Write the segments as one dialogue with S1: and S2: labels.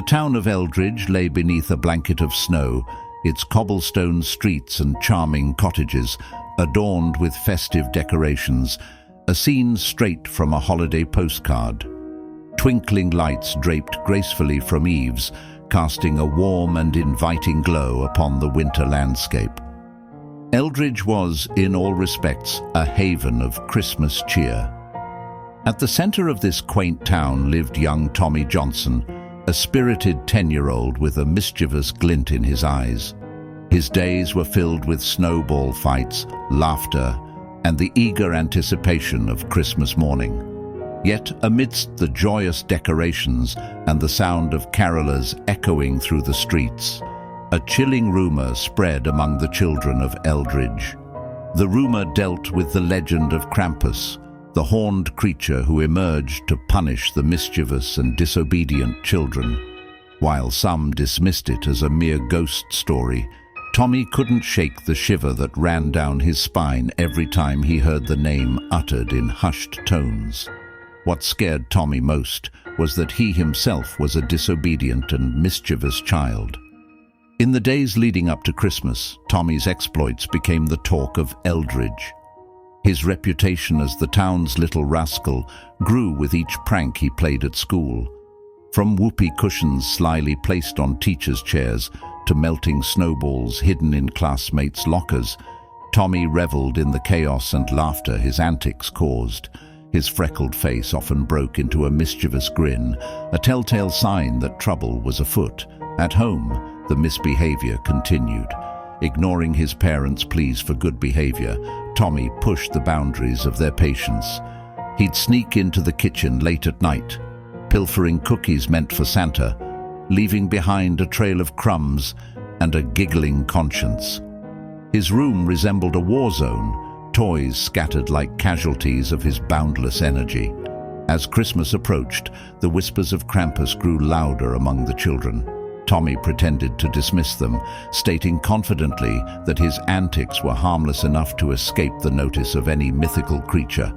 S1: The town of Eldridge lay beneath a blanket of snow, its cobblestone streets and charming cottages adorned with festive decorations, a scene straight from a holiday postcard. Twinkling lights draped gracefully from eaves, casting a warm and inviting glow upon the winter landscape. Eldridge was, in all respects, a haven of Christmas cheer. At the center of this quaint town lived young Tommy Johnson, a spirited 10-year-old with a mischievous glint in his eyes. His days were filled with snowball fights, laughter, and the eager anticipation of Christmas morning. Yet, amidst the joyous decorations and the sound of carolers echoing through the streets, a chilling rumor spread among the children of Eldridge. The rumor dealt with the legend of Krampus, the horned creature who emerged to punish the mischievous and disobedient children. While some dismissed it as a mere ghost story, Tommy couldn't shake the shiver that ran down his spine every time he heard the name uttered in hushed tones. What scared Tommy most was that he himself was a disobedient and mischievous child. In the days leading up to Christmas, Tommy's exploits became the talk of Eldridge. His reputation as the town's little rascal grew with each prank he played at school. From whoopee cushions slyly placed on teachers' chairs to melting snowballs hidden in classmates' lockers, Tommy reveled in the chaos and laughter his antics caused. His freckled face often broke into a mischievous grin, a telltale sign that trouble was afoot. At home, the misbehavior continued. Ignoring his parents' pleas for good behavior, Tommy pushed the boundaries of their patience. He'd sneak into the kitchen late at night, pilfering cookies meant for Santa, leaving behind a trail of crumbs and a giggling conscience. His room resembled a war zone, toys scattered like casualties of his boundless energy. As Christmas approached, the whispers of Krampus grew louder among the children. Tommy pretended to dismiss them, stating confidently that his antics were harmless enough to escape the notice of any mythical creature.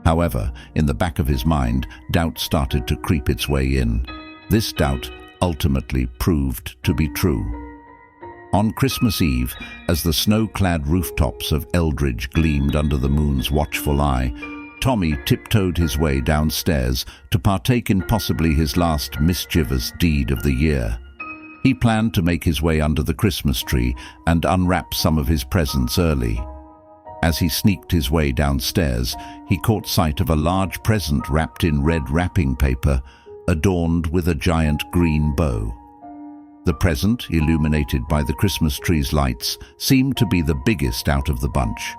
S1: However, in the back of his mind, doubt started to creep its way in. This doubt ultimately proved to be true. On Christmas Eve, as the snow-clad rooftops of Eldridge gleamed under the moon's watchful eye, Tommy tiptoed his way downstairs to partake in possibly his last mischievous deed of the year. He planned to make his way under the Christmas tree and unwrap some of his presents early. As he sneaked his way downstairs, he caught sight of a large present wrapped in red wrapping paper, adorned with a giant green bow. The present, illuminated by the Christmas tree's lights, seemed to be the biggest out of the bunch.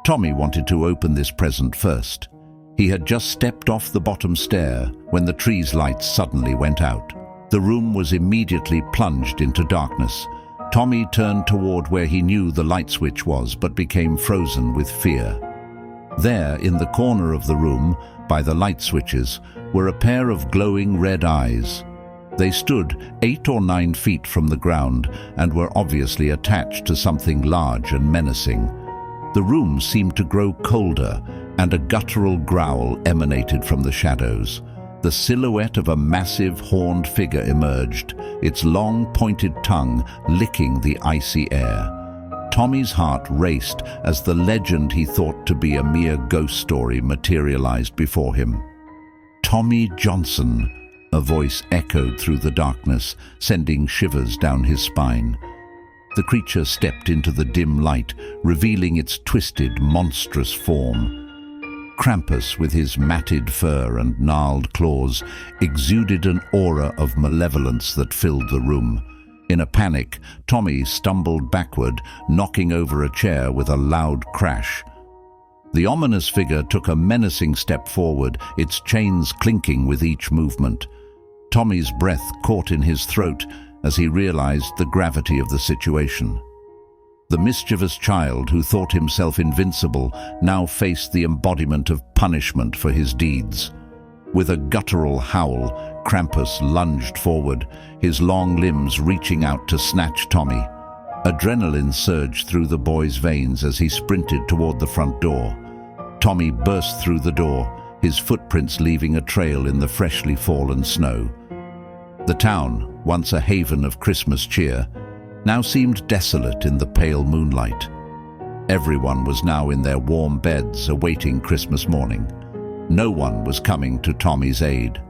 S1: Tommy wanted to open this present first. He had just stepped off the bottom stair when the tree's lights suddenly went out. The room was immediately plunged into darkness. Tommy turned toward where he knew the light switch was, but became frozen with fear. There, in the corner of the room, by the light switches, were a pair of glowing red eyes. They stood 8 or 9 feet from the ground and were obviously attached to something large and menacing. The room seemed to grow colder, and a guttural growl emanated from the shadows. The silhouette of a massive horned figure emerged, its long pointed tongue licking the icy air. Tommy's heart raced as the legend he thought to be a mere ghost story materialized before him. "Tommy Johnson," a voice echoed through the darkness, sending shivers down his spine. The creature stepped into the dim light, revealing its twisted, monstrous form. Krampus, with his matted fur and gnarled claws, exuded an aura of malevolence that filled the room. In a panic, Tommy stumbled backward, knocking over a chair with a loud crash. The ominous figure took a menacing step forward, its chains clinking with each movement. Tommy's breath caught in his throat as he realized the gravity of the situation. The mischievous child who thought himself invincible now faced the embodiment of punishment for his deeds. With a guttural howl, Krampus lunged forward, his long limbs reaching out to snatch Tommy. Adrenaline surged through the boy's veins as he sprinted toward the front door. Tommy burst through the door, his footprints leaving a trail in the freshly fallen snow. The town, once a haven of Christmas cheer, now seemed desolate in the pale moonlight. Everyone was now in their warm beds awaiting Christmas morning. No one was coming to Tommy's aid.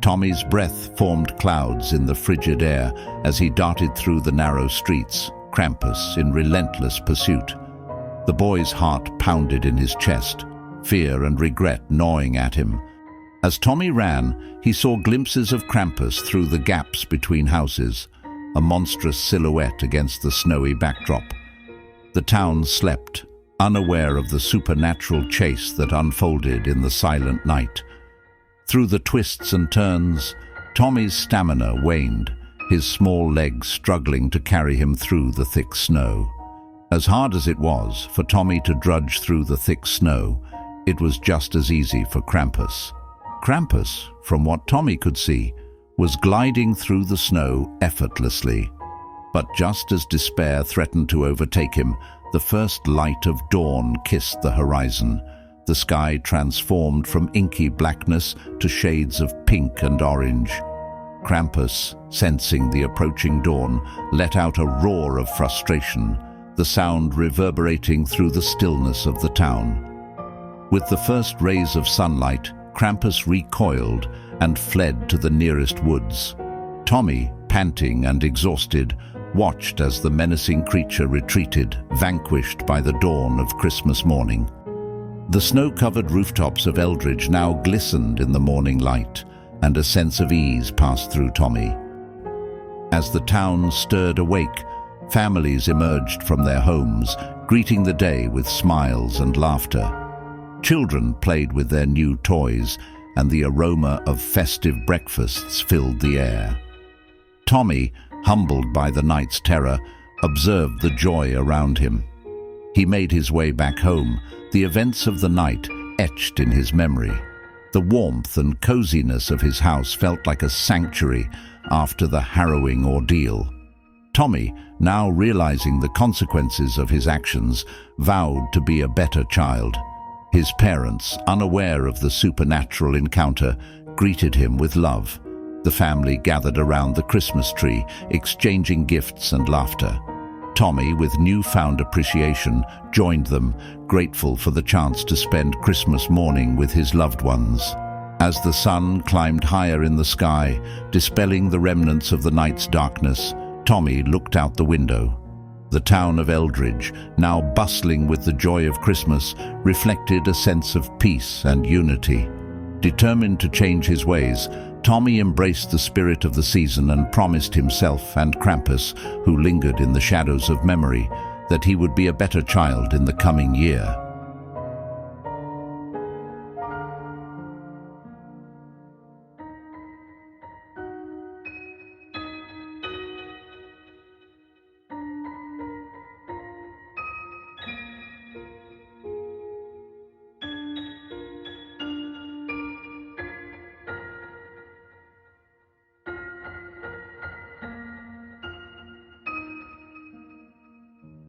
S1: Tommy's breath formed clouds in the frigid air as he darted through the narrow streets, Krampus in relentless pursuit. The boy's heart pounded in his chest, fear and regret gnawing at him. As Tommy ran, he saw glimpses of Krampus through the gaps between houses, a monstrous silhouette against the snowy backdrop. The town slept, unaware of the supernatural chase that unfolded in the silent night. Through the twists and turns, Tommy's stamina waned, his small legs struggling to carry him through the thick snow. As hard as it was for Tommy to drudge through the thick snow, it was just as easy for Krampus. Krampus, from what Tommy could see, was gliding through the snow effortlessly. But just as despair threatened to overtake him, the first light of dawn kissed the horizon. The sky transformed from inky blackness to shades of pink and orange. Krampus, sensing the approaching dawn, let out a roar of frustration, the sound reverberating through the stillness of the town. With the first rays of sunlight, Krampus recoiled and fled to the nearest woods. Tommy, panting and exhausted, watched as the menacing creature retreated, vanquished by the dawn of Christmas morning. The snow-covered rooftops of Eldridge now glistened in the morning light, and a sense of ease passed through Tommy. As the town stirred awake, families emerged from their homes, greeting the day with smiles and laughter. Children played with their new toys, and the aroma of festive breakfasts filled the air. Tommy, humbled by the night's terror, observed the joy around him. He made his way back home, the events of the night etched in his memory. The warmth and coziness of his house felt like a sanctuary after the harrowing ordeal. Tommy, now realizing the consequences of his actions, vowed to be a better child. His parents, unaware of the supernatural encounter, greeted him with love. The family gathered around the Christmas tree, exchanging gifts and laughter. Tommy, with newfound appreciation, joined them, grateful for the chance to spend Christmas morning with his loved ones. As the sun climbed higher in the sky, dispelling the remnants of the night's darkness, Tommy looked out the window. The town of Eldridge, now bustling with the joy of Christmas, reflected a sense of peace and unity. Determined to change his ways, Tommy embraced the spirit of the season and promised himself and Krampus, who lingered in the shadows of memory, that he would be a better child in the coming year.